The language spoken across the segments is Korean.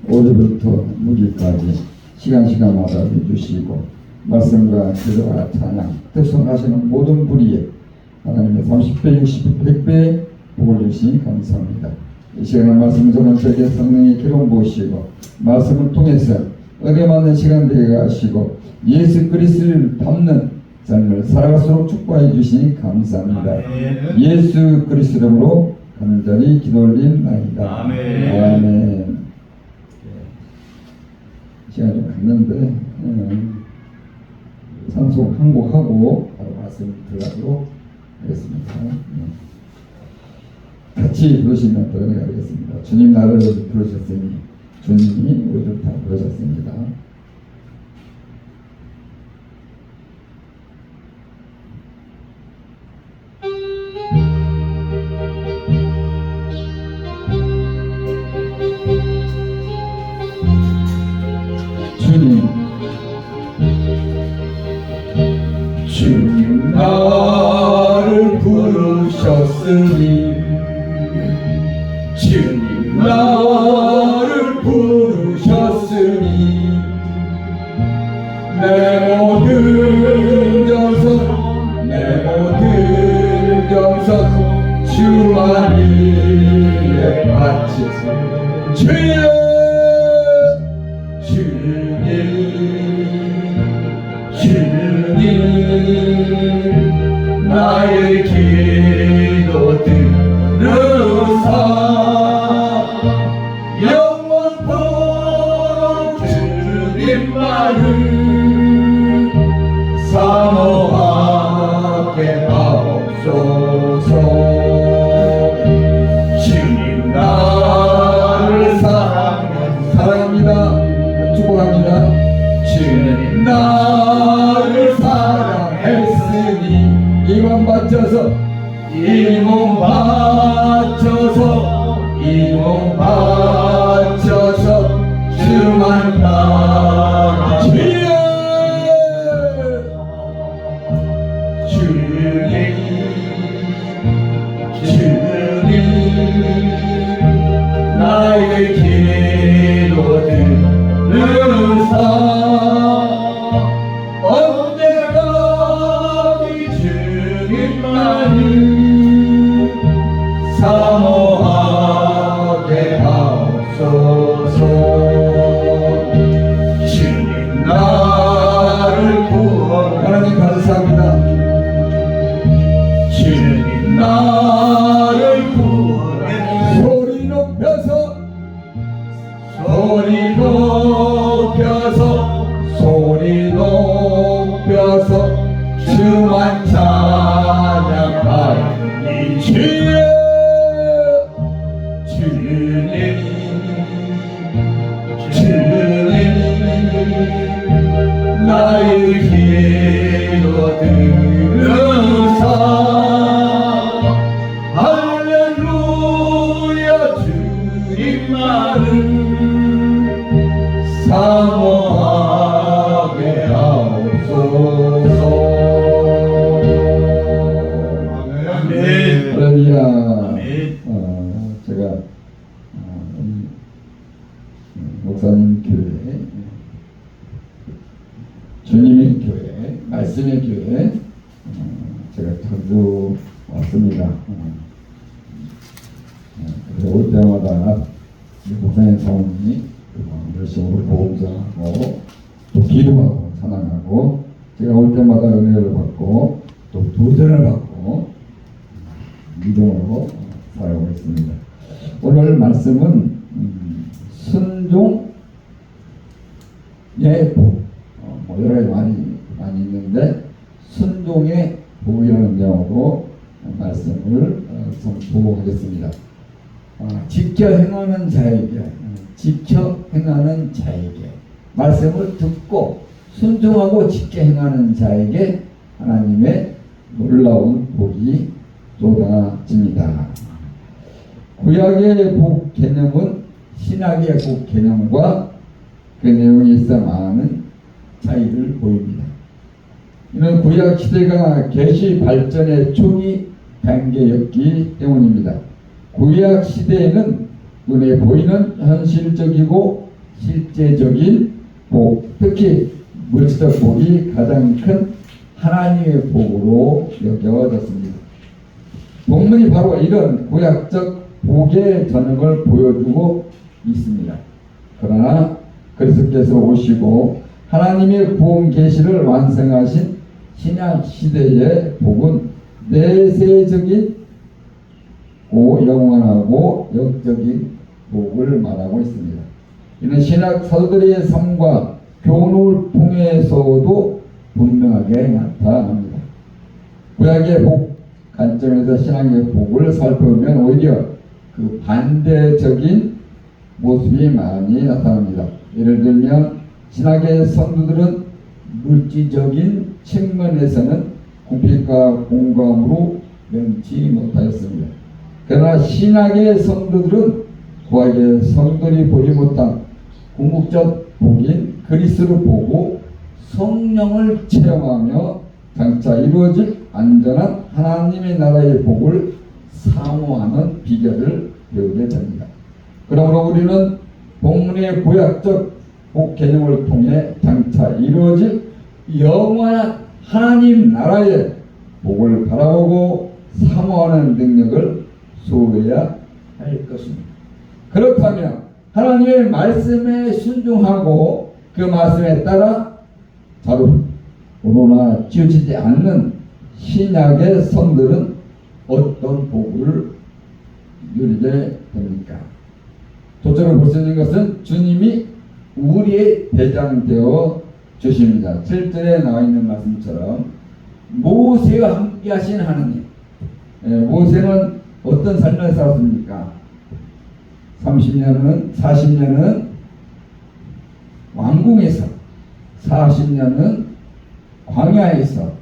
오늘부터 무기까지 시간마다 해주시고 말씀과 기도와 찬양 특성하시는 모든 불의에 하나님의 30배, 60배, 100배 복을 주시니 감사합니다. 이 시간의 말씀 저는 저에게 성령의 기름 부으시고 말씀을 통해서 은혜 받는 시간 되게 하시고 예수 그리스도를 닮는 삶을 살아갈수록 축복해 주시니 감사합니다. 아멘. 예수 그리스도 이름으로 간절히 기도 올립니다. 아멘. 아멘. 시간이 좀 갔는데 찬송 한 곡 하고 바로 말씀 들어가도록 하겠습니다. 같이 부르시면 더 은혜가 되겠습니다. 주님 나를 부르셨으니 주님이 우리를 다 부르셨습니다. 주님 나를 부르셨으니 주님 나를 부르셨으니 내 모든 정성 주만 위에 바치세 주여 주님 나의 기도 들으사 영원토록 주님만을 사모하게 하옵소서. 주님 나를 사랑합니다. 축복합니다. 주님 나를 사랑했으니 이 몸 바쳐서 주만 따라 주님 나의 기도 들으사 사모하게 하옵소서. 주님 나를 구원하니 하나님 감사합니다. 주님 나를 구원해 소리 높여서 주만 찬양하니 주님 나의 기도 들으사 할렐루야 주님만을 사모하게 하옵소서. 아멘. 할렐루야. 제가 목사님 교회, 주님의 교회, 말씀의 교회 제가 자주 왔습니다. 그래서 올 때마다 목사님 사모님이 열심히 보험자하고 또 기도하고 찬양하고 제가 올 때마다 은혜를 받고 또 도전을 받고 믿음으로 살아가고 있습니다. 오늘 말씀은 순종의 복, 여러 가지 많이 있는데 순종의 복이라는 내용으로 말씀을 선포하겠습니다. 지켜 행하는 자에게 말씀을 듣고 순종하고 지켜 행하는 자에게 하나님의 놀라운 복이 쏟아집니다. 구약의 복 개념은 신약의 복 개념과 그 내용이 있어 많은 차이를 보입니다. 이는 구약 시대가 계시 발전의 초기 단계였기 때문입니다. 구약 시대에는 눈에 보이는 현실적이고 실제적인 복, 특히 물질적 복이 가장 큰 하나님의 복으로 여겨졌습니다. 본문이 바로 이런 구약적 복의 전형을 보여주고 있습니다. 그러나 그리스도께서 오시고 하나님의 구원 계시를 완성하신 신약 시대의 복은 내세적인 영원하고 영적인 복을 말하고 있습니다. 이는 신약 사도들의 삶과 교훈을 통해서도 분명하게 나타납니다. 구약의 복 관점에서 신약의 복을 살펴보면 오히려 그 반대적인 모습이 많이 나타납니다. 예를 들면 신약의 성도들은 물질적인 측면에서는 공평과 공감으로 면치 못하였습니다. 그러나 신약의 성도들은 구약의 성도들이 보지 못한 궁극적 복인 그리스도를 보고 성령을 체험하며 장차 이루어질 안전한 하나님의 나라의 복을 사모하는 비결을 배우게 됩니다. 그러므로 우리는 본문의 구약적 복 개념을 통해 장차 이루어질 영원한 하나님 나라의 복을 바라보고 사모하는 능력을 소유해야 할 것입니다. 그렇다면 하나님의 말씀에 순종하고 그 말씀에 따라 자루로나 지어지지 않는 신약의 성들은 어떤 복을 누리게 됩니까? 조처럼 볼 수 있는 것은 주님이 우리의 대장 되어 주십니다. 7절에 나와 있는 말씀처럼 모세와 함께 하신 하나님. 모세는 어떤 삶을 살았습니까? 40년은 왕궁에서, 40년은 광야에서,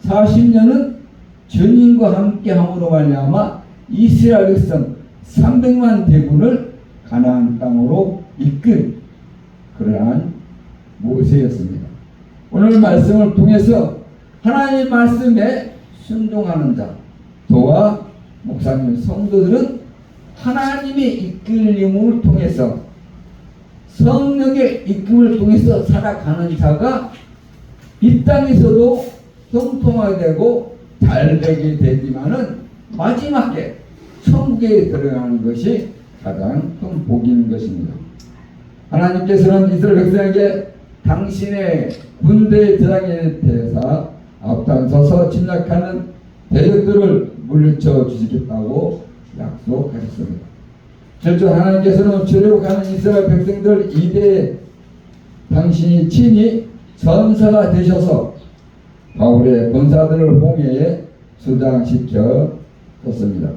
40년은 주님과 함께 함으로 말미암아 이스라엘 백성 300만 대군을 가나안 땅으로 이끈 그러한 모세였습니다. 오늘 말씀을 통해서 하나님의 말씀에 순종하는 자, 저와 목사님, 성도들은 하나님의 이끌림을 통해서 성령의 이끌림을 통해서 살아가는 자가 이 땅에서도 형통하게 되고 잘되게 되지만은 마지막에 천국에 들어가는 것이 가장 큰 복인 것입니다. 하나님께서는 이스라엘 백성에게 당신의 군대 대장에 대해서 앞장서서 침략하는 대적들을 물리쳐 주시겠다고 약속하셨습니다. 실제 하나님께서는 출애굽하는 이스라엘 백성들 이대에 당신이 친히 전사가 되셔서 바울의 군사들을 홍해에 수장시켜 줬습니다.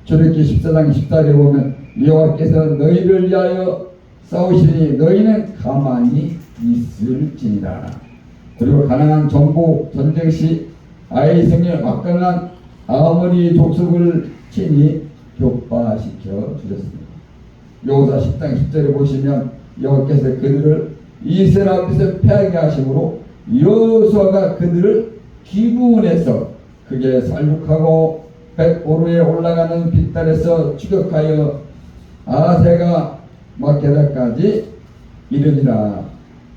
출애굽기 14장 14절에 보면 여호와께서 너희를 위하여 싸우시니 너희는 가만히 있을지니라. 그리고 가나안 정복 전쟁 시 아이 성에 막강한 아모리 족속을 친히 격파시켜 주셨습니다. 여호수아 10장 10절에 보시면 여호와께서 그들을 이스라엘 앞에서 패하게 하심으로 여호수아가 그들을 기브온에서 크게 살육하고 벳오르에 올라가는 빗달에서 추격하여 아세가 막게다까지 이르니라.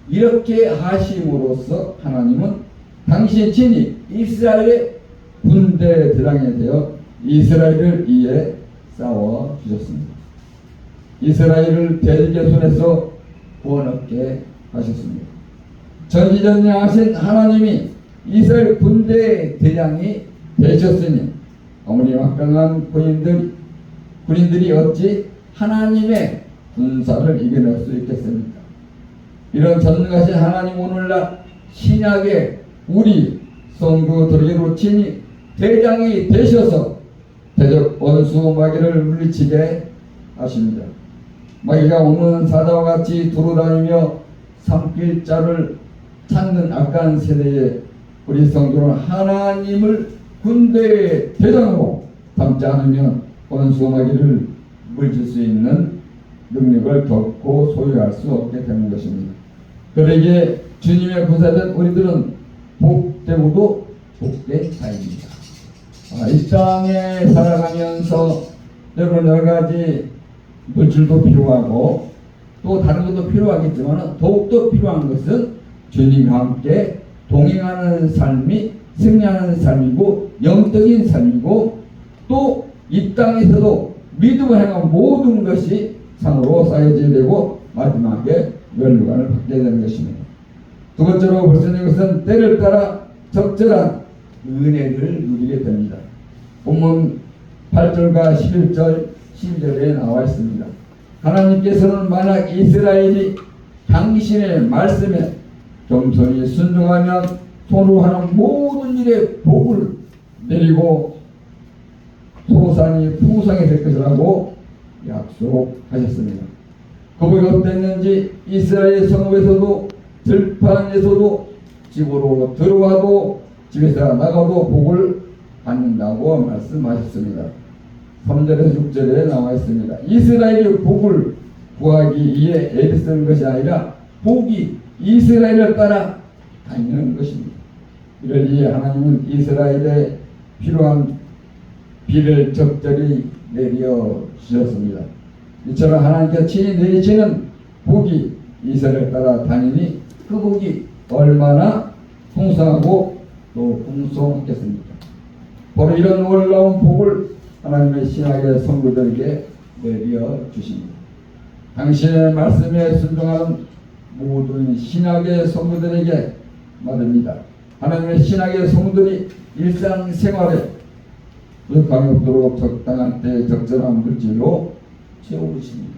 이렇게 하심으로써 하나님은 당신 친히 이스라엘의 군대 대장이 되어 이스라엘을 위해 싸워 주셨습니다. 이스라엘을 대적의 손에서 구원 얻게 하셨습니다. 전지전능하신 하나님이 이스라엘 군대 대장이 되셨으니 아무리 막강한 군인들이 어찌 하나님의 군사를 이겨낼 수 있겠습니까? 이런 전능하신 하나님 오늘날 신약의 우리 성도들에게로 친히 대장이 되셔서 대적 원수 마귀를 물리치게 하십니다. 마귀가 오는 사자와 같이 두루다니며 삼킬 자를 찾는 악한 세대에 우리 성도는 하나님을 군대의 대장으로 담지 않으면 원수 마귀를 물질 수 있는 능력을 결코 소유할 수 없게 되는 것입니다. 그러기에 주님의 군사된 우리들은 복되고도 복된 자입니다. 이 땅에 살아가면서 여러 가지 물질도 필요하고 또 다른 것도 필요하겠지만 더욱더 필요한 것은 주님과 함께 동행하는 삶이 승리하는 삶이고 영적인 삶이고 또 이 땅에서도 믿음을 행한 모든 것이 상으로 쌓여져야 되고 마지막에 면류관을 받게 되는 것입니다. 두 번째로 볼 수 있는 것은 때를 따라 적절한 은혜를 누리게 됩니다. 본문 8절과 11절 12절에 나와 있습니다. 하나님께서는 만약 이스라엘이 당신의 말씀에 겸손히 순종하면 손으로 하는 모든 일에 복을 내리고 소산이 풍성히 될 것이라고 약속하셨습니다. 그 복이 어땠는지 이스라엘 성읍에서도 들판에서도 집으로 들어와도 집에서 나가도 복을 받는다고 말씀하셨습니다. 3절에서 6절에 나와 있습니다. 이스라엘이 복을 구하기 위해 애를 쓰는 것이 아니라 복이 이스라엘을 따라 다니는 것입니다. 이를 위해 하나님은 이스라엘에 필요한 비를 적절히 내려 주셨습니다. 이처럼 하나님께서 친히 내리시는 복이 이스라엘을 따라 다니니 그 복이 얼마나 풍성하고 또 풍성하겠습니까? 바로 이런 놀라운 복을 하나님의 신약의 성도들에게 내려 주십니다. 당신의 말씀에 순종하는 모든 신약의 성도들에게 말입니다. 하나님의 신약의 성도들이 일상생활에 부족함이 없도록 적당한 때 적절한 물질로 채우십니다.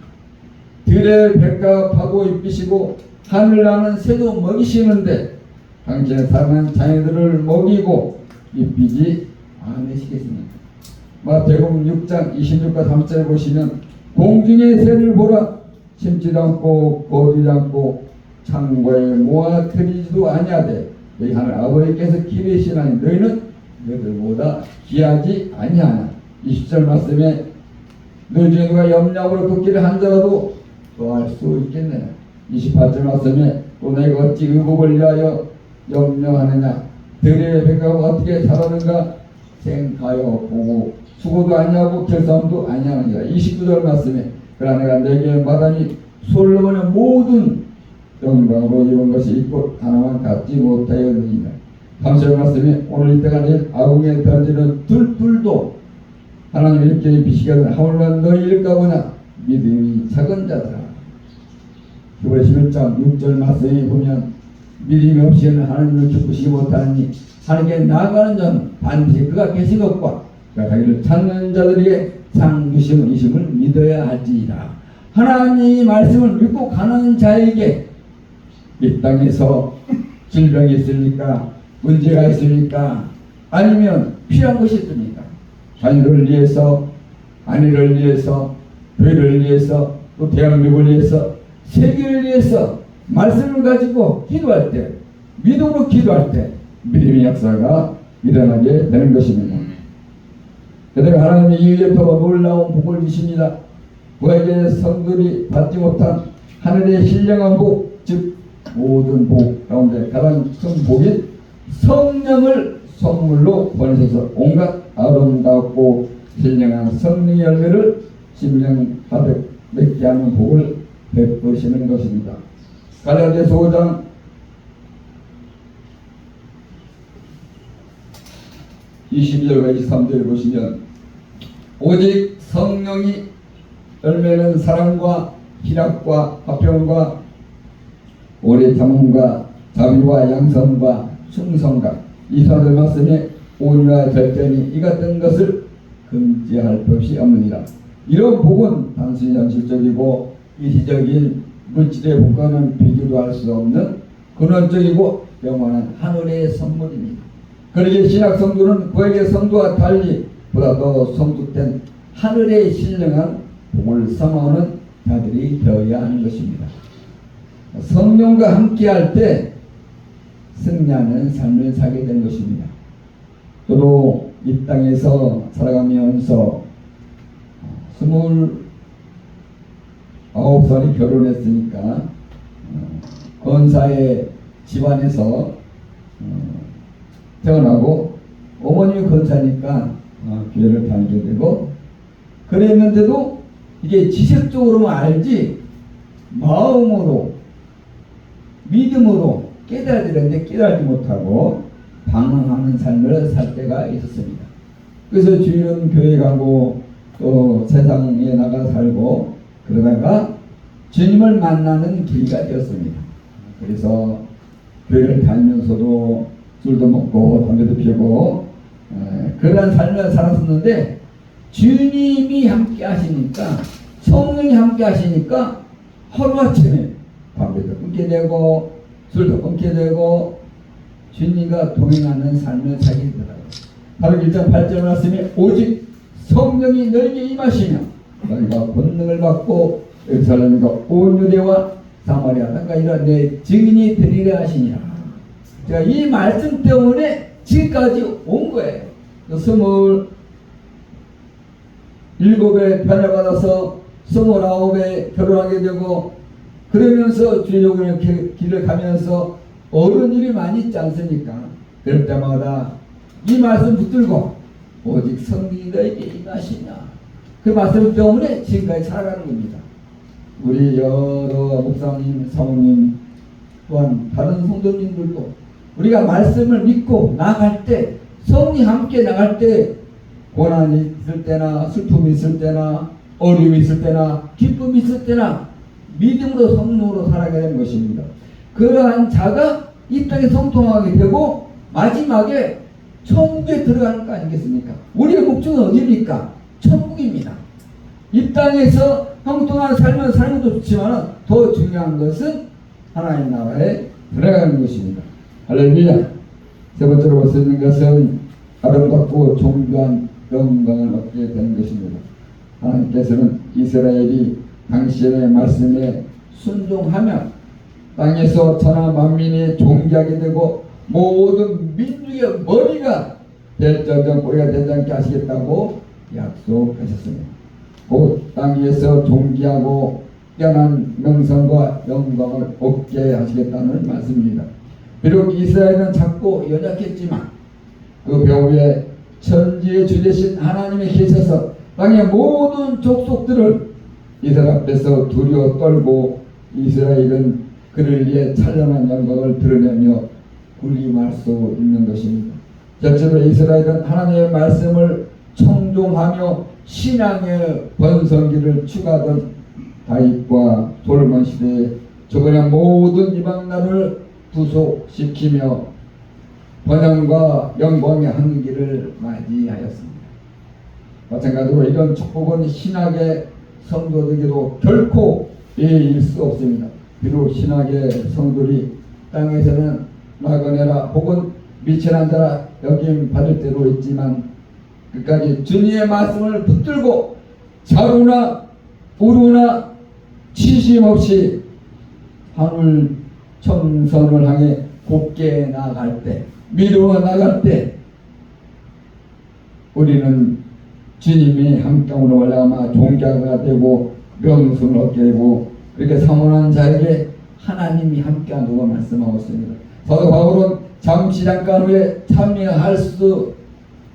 들의 백합하고 입히시고 하늘 나는 새도 먹이시는데 당신의 사랑하는 자녀들을 먹이고 입히지 않으시겠습니까? 마태복음 6장 26과 30절 보시면 공중의 새를 보라 심지도 않고 거두지 않고 창고에 모아 들이지도 아니하되 너희 하늘 아버지께서 기르시나니 너희는 너희들보다 귀하지 아니하나. 20절 말씀에 너희 중에 누가 염려으로 걷기를 한자라도 더할 수 있겠느냐. 28절 말씀에 또 내가 어찌 의복을 위하여 염려하느냐. 들의 백합은 어떻게 자라는가 생각하여 보고 수고도 아니하고 결산도 아니하느니라. 29절 말씀에 그러나 내가 내게 말하니 솔로몬의 모든 영광으로 입은 것이 있고 하나만 갖지 못하였느니라. 30절 말씀에 오늘 이때가 내일 아궁에 던지는 들불도 하나님 이렇게 입히시거든 하물며 너희일까 보냐 믿음이 작은 자들아. 히브리 11장 6절 말씀에 보면 믿음이 없이는 하나님을 기쁘시지 못하니 하나님께 나아가는 자는 반드시 그가 계신 것과 그가 자기를 찾는 자들에게 상 주심을 믿어야 할지니라. 하나님의 말씀을 믿고 가는 자에게 이 땅에서 질병이 있습니까? 문제가 있습니까? 아니면 필요한 것이 있습니까? 자녀를 위해서, 아내를 위해서, 교회를 위해서, 또 대한민국을 위해서, 세계를 위해서 말씀을 가지고 기도할 때, 믿음으로 기도할 때 믿음의 역사가 일어나게 되는 것입니다. 그다음에 하나님의 이후에 더 놀라운 복을 주십니다. 그에게 성들이 받지 못한 하늘의 신령한 복, 즉 모든 복 가운데 가장 큰 복인 성령을 선물로 보내셔서 온갖 아름답고 신령한 성령의 열매를 심령하듯 맺게 하는 복을 베푸시는 것입니다. 갈라디아서 5장 22절과 23절을 보시면 오직 성령이 열매는 사랑과 희락과 화평과 오래 참음과 자비와 양선과 충성과 이사들 말씀에 온유와 절제니 이 같은 것을 금지할 법이 없느니라. 이런 복은 단순히 현실적이고 일시적인 물질의 복과는 비교도 할 수 없는 근원적이고 영원한 하늘의 선물입니다. 그러기에 신약 성도는 그에게 성도와 달리 보다 더 성숙된 하늘의 신령한 복을 삼아오는 자들이 되어야 하는 것입니다. 성령과 함께할 때 승리하는 삶을 살게 된 것입니다. 저도 이 땅에서 살아가면서 29살이 결혼했으니까 건사의 집안에서 태어나고 어머님이 건사니까 교회를 다니게 되고 그랬는데도 이게 지식적으로만 알지 마음으로 믿음으로 깨달아야 되는데 깨달지 못하고 방황하는 삶을 살 때가 있었습니다. 그래서 주일은 교회 가고 또 세상에 나가 살고 그러다가 주님을 만나는 기회가 되었습니다. 그래서 교회를 다니면서도 술도 먹고 담배도 피우고 그러한 삶을 살았었는데 주님이 함께 하시니까 성령이 함께 하시니까 하루아침에 담배도 끊게 되고 술도 끊게 되고 주님과 동행하는 삶을 살게 되더라고요. 바로 1장 8절 말씀이 오직 성령이 너에게 임하시며 너희가 권능을 받고 예루살렘과 온 유대와 사마리아 땅까지 이런 내 증인이 되리라 하시니라. 제가 이 말씀 때문에 지금까지 온 거예요. 27에 변화받아서 29에 결혼하게 되고 그러면서 주일요일 길을 가면서 어려운 일이 많이 있지 않습니까? 그럴 때마다 이 말씀 붙들고 오직 성령이 너에게 임하시냐 그 말씀 때문에 지금까지 살아가는 겁니다. 우리 여러 목사님, 사모님 또한 다른 성도님들도 우리가 말씀을 믿고 나갈 때 성령이 함께 나갈 때 고난이 있을 때나 슬픔이 있을 때나 어려움이 있을 때나 기쁨이 있을 때나 믿음으로 성령으로 살아가게 되는 것입니다. 그러한 자가 이 땅에 성통하게 되고 마지막에 천국에 들어가는 거 아니겠습니까? 우리의 목적은 어디입니까? 천국입니다. 이 땅에서 형통한 삶을 사는 것도 좋지만 더 중요한 것은 하나님 나라에 들어가는 것입니다. 할렐루야. 세 번째로 볼 수 있는 것은 아름답고 존귀한 영광을 얻게 되는 것입니다. 하나님께서는 이스라엘이 당신의 말씀에 순종하며 땅에서 천하 만민이 존귀하게 되고 모든 민족의 머리가 될 정정 꼬리가 되지 않게 하시겠다고 약속하셨습니다. 곧 땅 위에서 존귀하고 뛰어난 명성과 영광을 얻게 하시겠다는 말씀입니다. 비록 이스라엘은 작고 연약했지만 그 벽 위에 천지의 주 되신 하나님이 계셔서 땅의 모든 족속들을 이스라엘 앞에서 두려워 떨고 이스라엘은 그를 위해 찬란한 영광을 드러내며 군림할 수 있는 것입니다. 실제로 이스라엘은 하나님의 말씀을 청종하며 신앙의 번성기를 추구하던 다윗과 솔로몬 시대에 저번에 모든 이방나라를 부속시키며 번영과 영광의 한기를 맞이하였습니다. 마찬가지로 이런 축복은 신학의 성도들에게도 결코 예일 수 없습니다. 비록 신학의 성도들이 땅에서는 나그네라 혹은 미천한 자라 여김 받을 때도 있지만 끝까지 주님의 말씀을 붙들고 자루나 우루나 치심 없이 하늘 청선을 향해 곱게 나아갈 때 믿음으로 나아갈 때 우리는 주님이 함께함으로 올라가마 종자가 되고 명성을 얻게 되고 그렇게 사모하는 자에게 하나님이 함께한다고 말씀하고 있습니다. 사도 바울은 잠시 잠깐 후에 참여할 수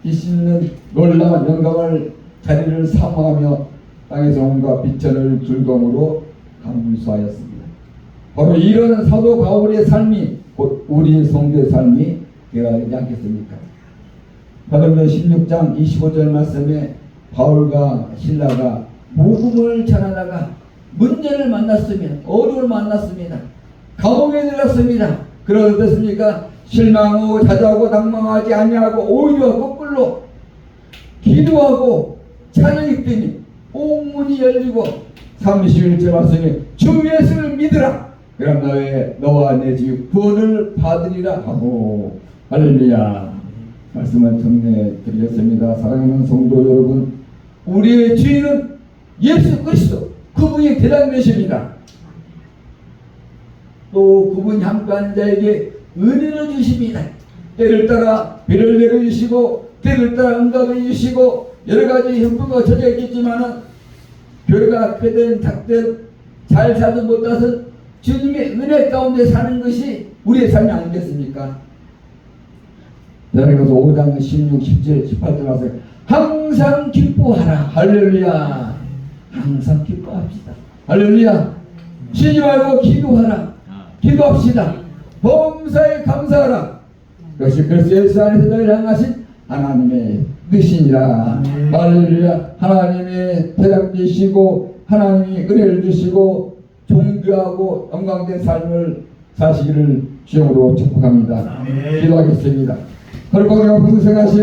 있는 놀라운 영광을 자리를 사모하며 땅에서 온갖 비천을 즐거움으로 감수하였습니다. 바로 이런 사도 바울의 삶이 곧 우리 성도의 삶이 되어야 되지 않겠습니까? 사도행전 16장 25절 말씀에 바울과 실라가 복음을 전하다가 문제를 만났습니다. 어려움을 만났습니다. 감옥에 들었습니다. 그러다 어떻습니까? 실망하고 자주하고 낭망하지 아니하고 오히려 거꾸로 기도하고 찬양했더니 온 문이 열리고 31절 말씀에 주 예수를 믿으라. 그럼 너와 내 집 구원을 받으리라 하고 할렐루야. 말씀을 전해드리겠습니다. 사랑하는 성도 여러분, 우리의 주인은 예수 그리스도 그분이 대장되십니다. 또 그분이 함께하는 자에게 은혜를 주십니다. 때를 따라 비를 내려주시고 때를 따라 응답을 주시고 여러가지 형편과 처지가 있겠지만 교회가 크든 작든 잘 살든 못하든 주님의 은혜 가운데 사는 것이 우리의 삶이 아니겠습니까? 그래서 5장 16, 17, 18절 하세요. 항상 기뻐하라. 할렐루야. 항상 기뻐합시다. 할렐루야. 쉬지 말고 기도하라. 기도합시다. 범사에 감사하라. 그것이 그리스도 예수 안에서 너희를 향하신 하나님의 뜻이니라. 할렐루야. 하나님의 대답 주시고 하나님이 은혜를 주시고 존귀하고 영광된 삶을 사시기를 주님으로 축복합니다. 기도하겠습니다. 거룩하게 풍성하신